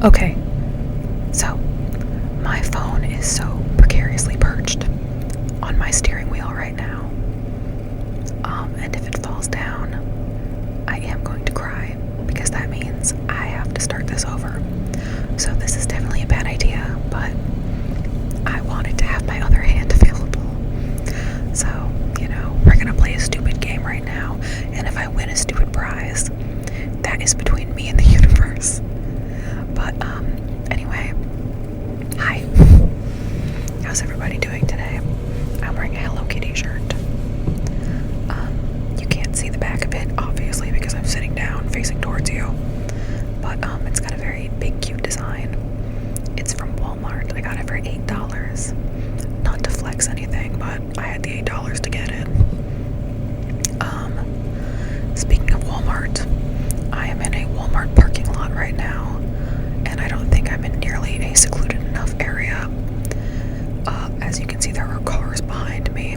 Okay, so my phone is so precariously perched on my steering wheel right now. And if it falls down, I am going to cry because that means I have to start this over. So this is definitely a bad idea, but I wanted to have my other hand available. So, we're gonna play a stupid game right now, and if I win a stupid prize, that is between me and the universe. But, anyway, hi. How's everybody doing today? I'm wearing a Hello Kitty shirt. You can't see the back of it, obviously, because I'm sitting down facing towards you. But, it's got a very big, cute design. It's from Walmart. I got it for $8. Not to flex anything, but I had the $8 to get it. Speaking of Walmart, I am in a Walmart parking lot right now, and I don't think I'm in nearly a secluded enough area. As you can see, there are cars behind me,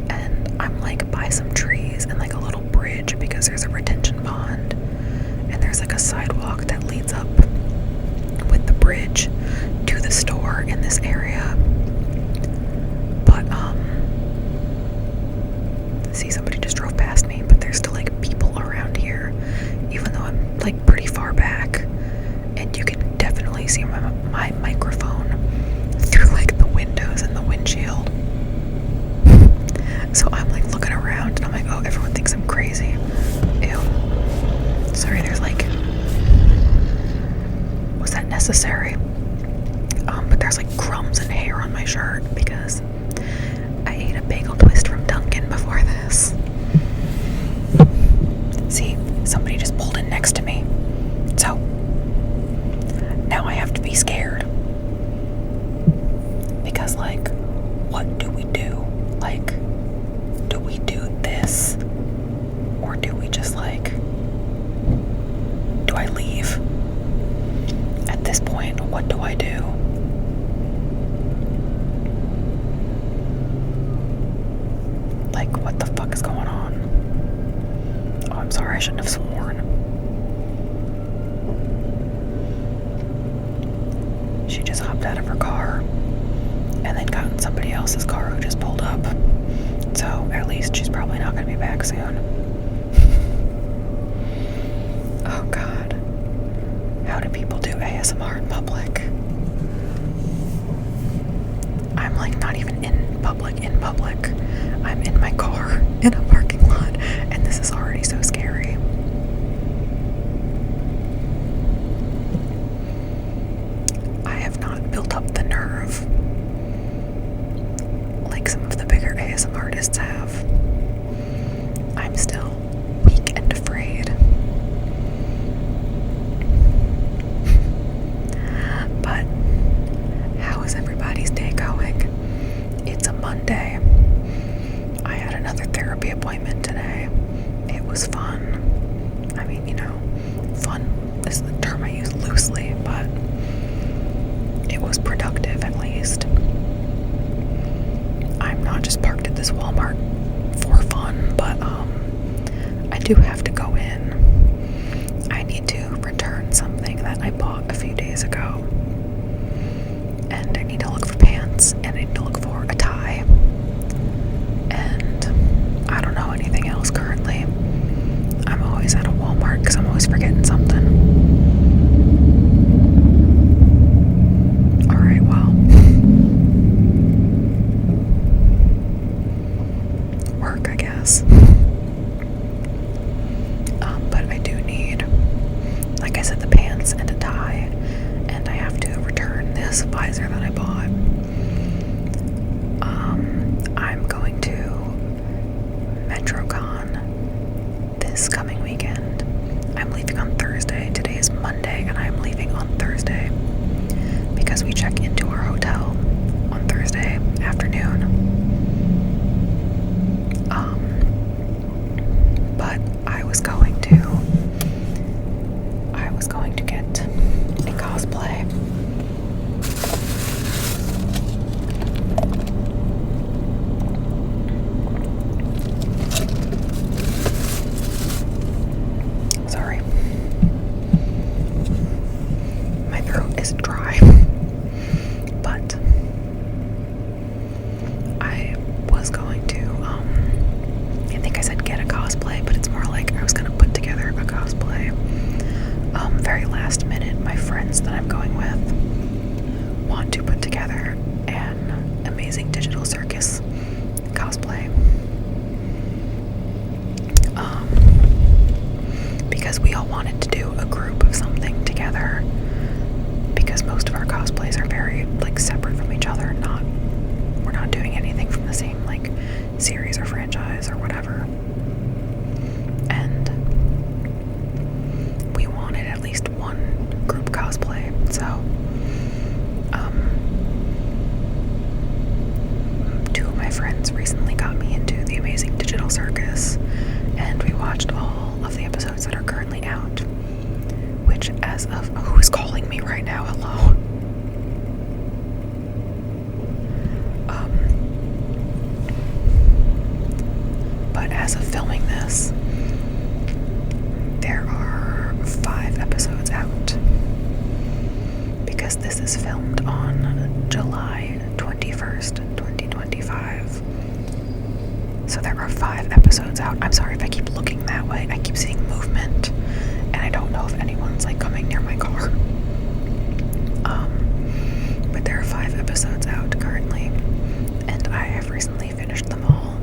and I'm like by some trees and like a little bridge because there's a retention pond, and there's like a sidewalk that leads up with the bridge to the store in this area. But see, somebody just drove past me, but there's still like people around here, even though I'm like pretty far back, and you can definitely see my microphone through like the windows and the windshield. So I'm like looking around and I'm like, oh, everyone thinks I'm crazy. Ew. Sorry, there's like, was that necessary? But there's like crumbs and hair on my shirt because I ate a bagel twist from Dunkin' before this. See, somebody just pulled in next to me. So, now I have to be scared. Because, like, what do we do? Like, do we do this? Or do we just, like, do I leave? At this point, what do I do? Like, what the fuck is going on? Oh, I'm sorry, I shouldn't have sworn. She just hopped out of her car and then got in somebody else's car who just pulled up. So, at least she's probably not going to be back soon. Oh, God. How do people do ASMR in public? I'm like not even in public. I'm in my car in a parking lot, and this is already so scary. I have not built up the nerve like some of the bigger ASMR artists have. I'm still weak and afraid. But how is everybody's day going? It's a Monday. I had another therapy appointment today. It was fun. I mean, fun is the term I use loosely, but it was productive at least. I'm not just parked at this Walmart for fun, but I do have to go in. I need to return something that I bought a few days ago. And I need to look for pants, and I need to look for a tie. And I don't know anything else currently. I'm always at a Walmart because I'm always forgetting something. Alright, well. Work, I guess. But I do need, like I said, the pants and a tie. And I have to return this visor that I bought. I'm going to MetroCon this coming weekend. I'm leaving on Thursday. Today is Monday, and I'm leaving on Thursday because we check into our hotel on Thursday afternoon. But I was going to get a cosplay. Sorry. I said get a cosplay, but it's more like I was gonna put together a cosplay. Very last minute, my friends that I'm going with want to put together an amazing digital circus cosplay. Because we all wanted to do a group of something together, because most of our cosplays are very like separate from each other. We're not doing anything from the same like series or franchise or whatever. And we wanted at least one group cosplay. So two of my friends recently got me into the Amazing Digital Circus, and we watched all of the episodes that are currently out, which as of who is calling me right now? Hello. But as of filming this, there are 5 episodes out, because this is filmed on July 21st, 2025. So there are 5 episodes out. I'm sorry if I keep looking that way. I keep seeing movement, and I don't know if anyone's like coming near my car. But there are 5 episodes out currently, and I have recently finished them all,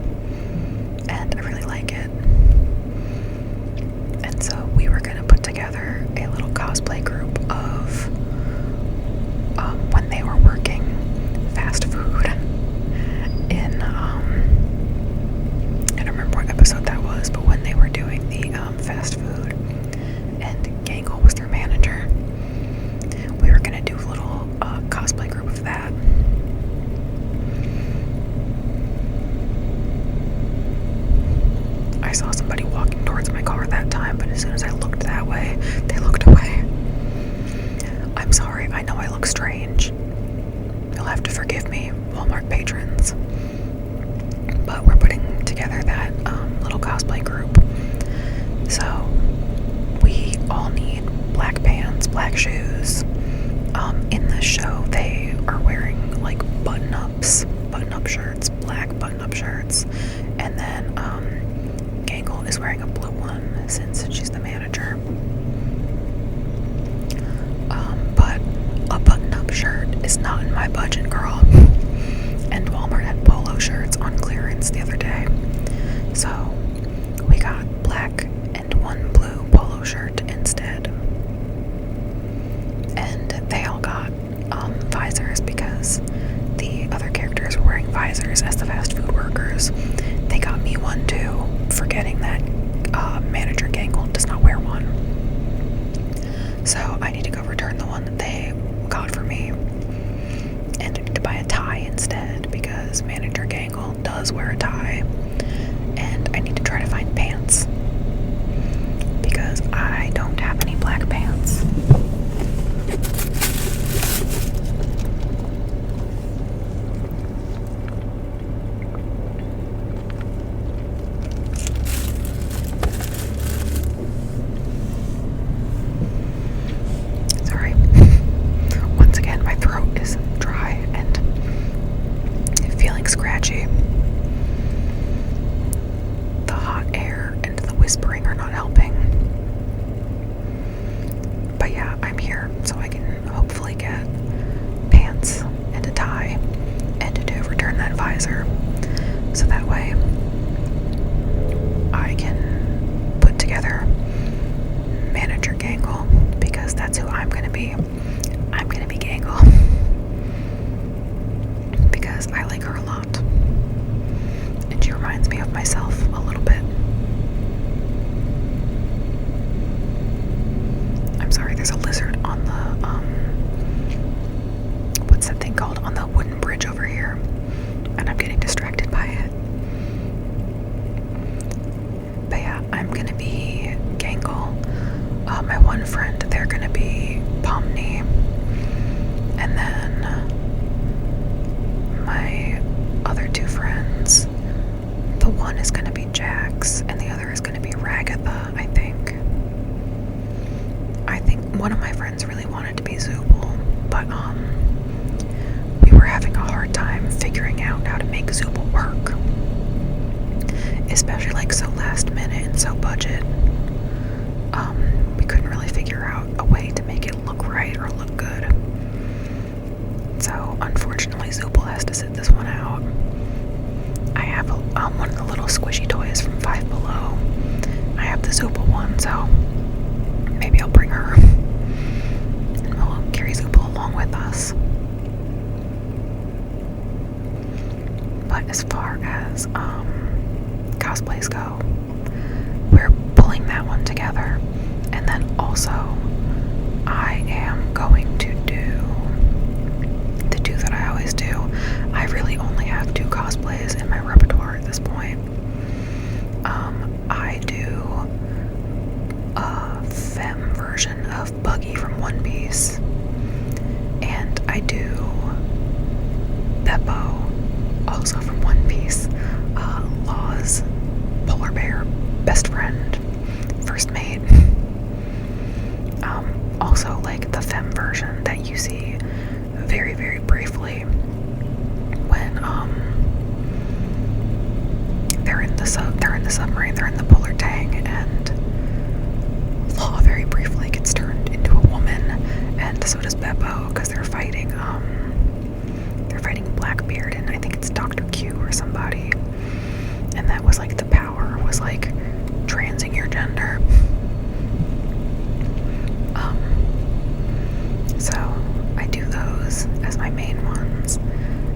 and I really like it. And so we were gonna put together a little cosplay group of when they were working fast food in I don't remember what episode that was, but when they were doing the fast food and Gangle was their manager, we were gonna do a little cosplay group of that. I saw somebody walking towards my car that time, but as soon as I looked that way, they looked away. I'm sorry, I know I look strange. You'll have to forgive me, Walmart patrons. But we're putting together that little cosplay group. So we all need black pants, black shoes. In the show, they are wearing like button-up shirts, black button-up shirts, and then Gangle is wearing a blue one since she's the manager. But a button-up shirt is not in my budget, girl. And Walmart had polo shirts on clearance the other day, so we got black and one blue polo shirt instead. And they all got visors, because the other characters were wearing visors as the fast food workers. They got me one too, forgetting that manager Gangle does not wear one. So I need to go return the one that they got for me, and I need to buy a tie instead, because manager Gangle does wear a tie. And I need to try to find pants, because I don't have any black pants. Sorry. Once again, my throat is dry and feeling scratchy. The hot air and the whispering are not helping. But yeah, I'm here, so I can hopefully get pants and a tie and to return that visor, so that way I can put together manager Gangle, because that's who I'm gonna be. I'm gonna be Gangle, because I like her a lot, and she reminds me of myself a little bit. I'm sorry, there's a lizard on the what's that thing called, on the wooden bridge over here, and I'm getting distracted by it. But yeah, I'm gonna be Gangle. My one friend, they're gonna be Pomni, and then my other 2 friends, the one is gonna be Jax, and the other is gonna be Ragatha, I think. One of my friends really wanted to be Zooble, but we were having a hard time figuring out how to make Zooble work, especially like so last minute and so budget. We couldn't really figure out a way to make it look right or look good. So unfortunately, Zoopal has to sit this one out. I have one of the little squishy toys from Five Below. I have the Zoopal one, so maybe I'll bring her and we'll carry Zoopal along with us. But as far as cosplays go, we're pulling that one together. And then also, I am going to do the two that I always do. I really only have 2 cosplays in my repertoire at this point. I do a femme version of Buggy from One Piece, and I do Beppo, also from One Piece, Law's polar bear best friend, first mate. Also, like the femme version that you see very, very briefly when they're in the submarine, they're in the polar tank, and Law very briefly gets turned into a woman, and so does Beppo, because they're fighting Blackbeard, and I think it's Dr. Q or somebody, and that was like the power was like transing your gender. So I do those as my main ones,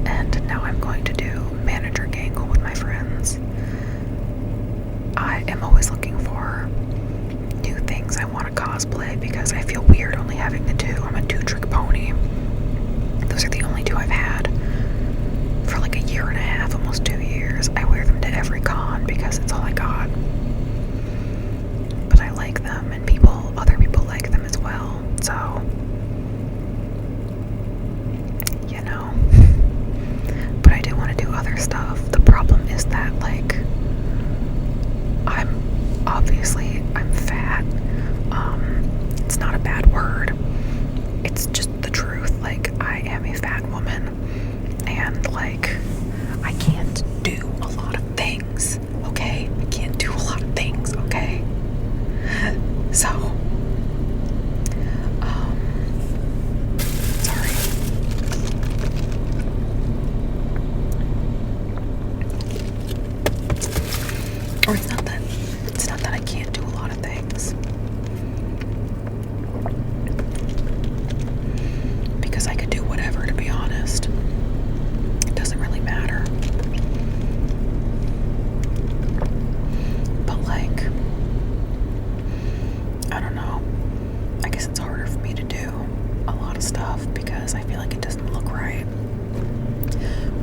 and now I'm going to do Manager Gangle with my friends. I am always looking for new things I want to cosplay because I feel weird only having the 2. I'm a 2-trick pony. Those are the only 2 I've had for like a year and a half, almost 2 years. I wear them to every con because it's all I got. But I like them, and other people like them as well. So, you know. But I do want to do other stuff. The problem is that, like, I'm fat. It's not a bad word. It's just the truth. Like, I am a fat woman, and like, I can't do a lot of things, okay? I can't do a lot of things, okay? So, sorry. Or it's not that I can't do a lot of things. Because I could do whatever, to be honest. It doesn't really matter. But like, I don't know. I guess it's harder for me to do a lot of stuff because I feel like it doesn't look right.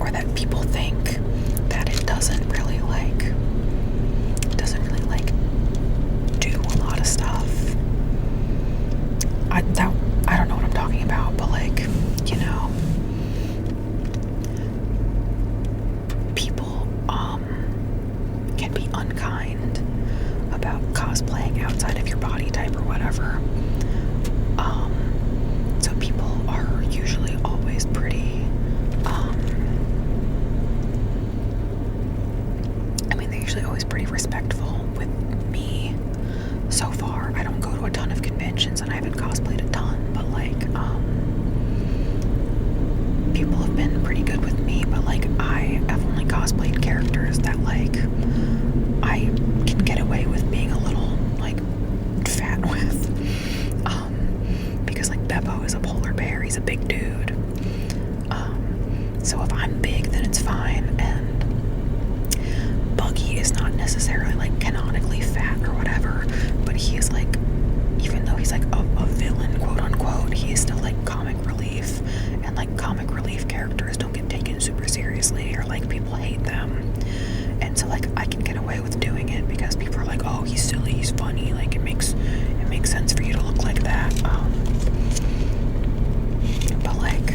Or that people think that it doesn't really do a lot of stuff. I don't know what I'm talking about, but like, you know, people can be unkind about cosplaying outside of your body type or whatever. So people are usually always pretty they're usually always pretty respectful with me. So far, I don't go to a ton of conventions and I haven't cosplayed a ton, but like, people have been pretty good with me, but like, I have only cosplayed characters that like, I can get away with being a little like fat with, because like Beppo is a polar bear, he's a big dude, so if I'm big then it's fine, and Buggy is not necessarily like canonically fat or whatever, but he is like, even though he's like a villain, quote unquote, he is still like comic relief, and like comic relief characters don't get taken super seriously, or like people hate them, and so like I can get away with doing it because people are like, oh, he's silly, he's funny, like it makes sense for you to look like that, but like,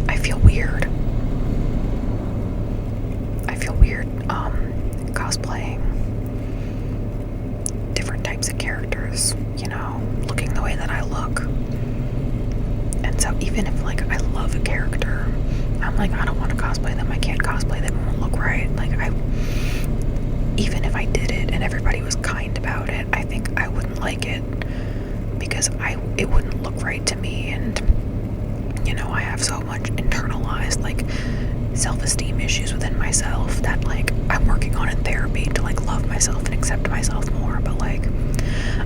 I feel weird cosplaying different types of characters, you know, looking the way that I look. And so even if like I love a character I'm like, I don't want to cosplay them. I can't cosplay them. It won't look right. Like, even if I did it and everybody was kind about it, I think I wouldn't like it because it wouldn't look right to me. And, you know, I have so much internalized, like, self-esteem issues within myself that, like, I'm working on in therapy to, like, love myself and accept myself more. But, like,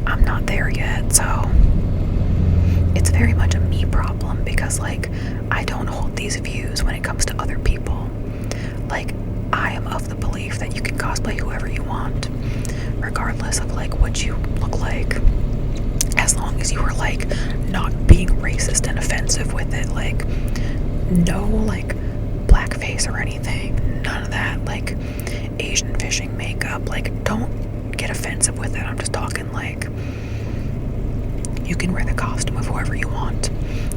I'm not there yet. So it's very much a me problem because, like, I don't hold these views when it comes to other people. Like, I am of the belief that you can cosplay whoever you want, regardless of, like, what you look like, as long as you are, like, not being racist and offensive with it. Like, no, like, blackface or anything, none of that, like, Asian fishing makeup, like, don't get offensive with it. I'm just talking, like, you can wear the costume of whoever you want,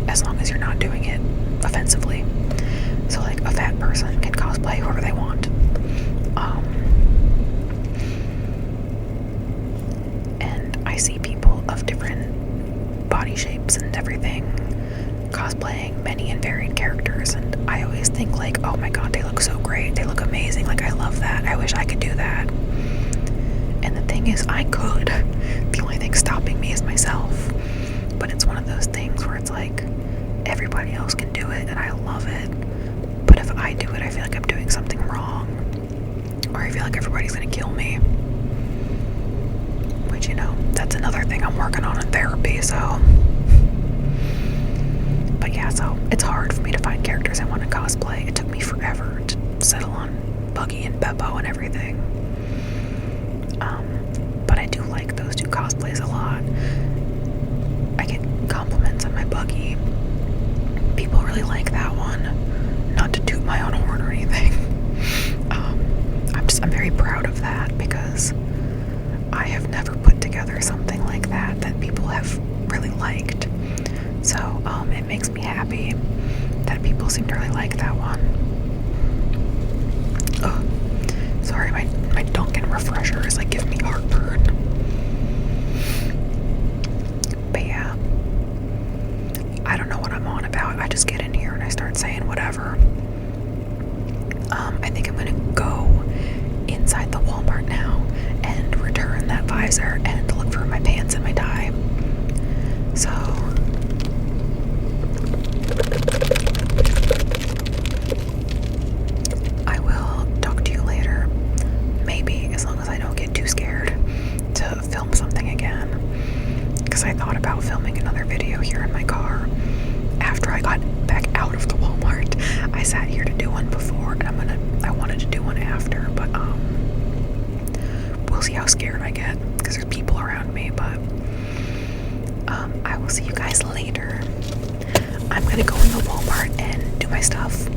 as long as you're not doing it offensively. So, like, a fat person can cosplay whoever they want. And I see people of different body shapes and everything cosplaying many and varied characters, and I always think, like, oh my god, they look so great, they look amazing, like, I love that, I wish I could do that. And the thing is, I could. The only thing stopping me is myself. But it's one of those things where it's like, everybody else can do it and I love it, but if I do it, I feel like I'm doing something wrong, or I feel like everybody's gonna kill me. Which, you know, that's another thing I'm working on in therapy. So, but yeah, so it's hard for me to find characters I want to cosplay. It took me forever to settle on Buggy and Beppo and everything. But I do like those two cosplays a lot. I get compliments on my Buggy. People really like that one. Not to toot my own horn or anything. I'm very proud of that because I have never put together something like that people have really liked. So, it makes me happy that people seem to really like that one. Ugh. Sorry, my Dunkin' refresher is, like, giving me heartburn. But yeah, I don't know what I'm on about. I just get in here and I start saying whatever. I think I'm gonna go inside the Walmart now and return that visor and look for my pants and my tie. So, I will talk to you later. Maybe, as long as I don't get too scared to film something again. Because I thought about filming another video here in my car after I got back out of the Walmart. I sat here to do one before, and I wanted to do one after, but we'll see how scared I get because there's people around me. But I will see you guys later. I'm gonna go in the Walmart and do my stuff.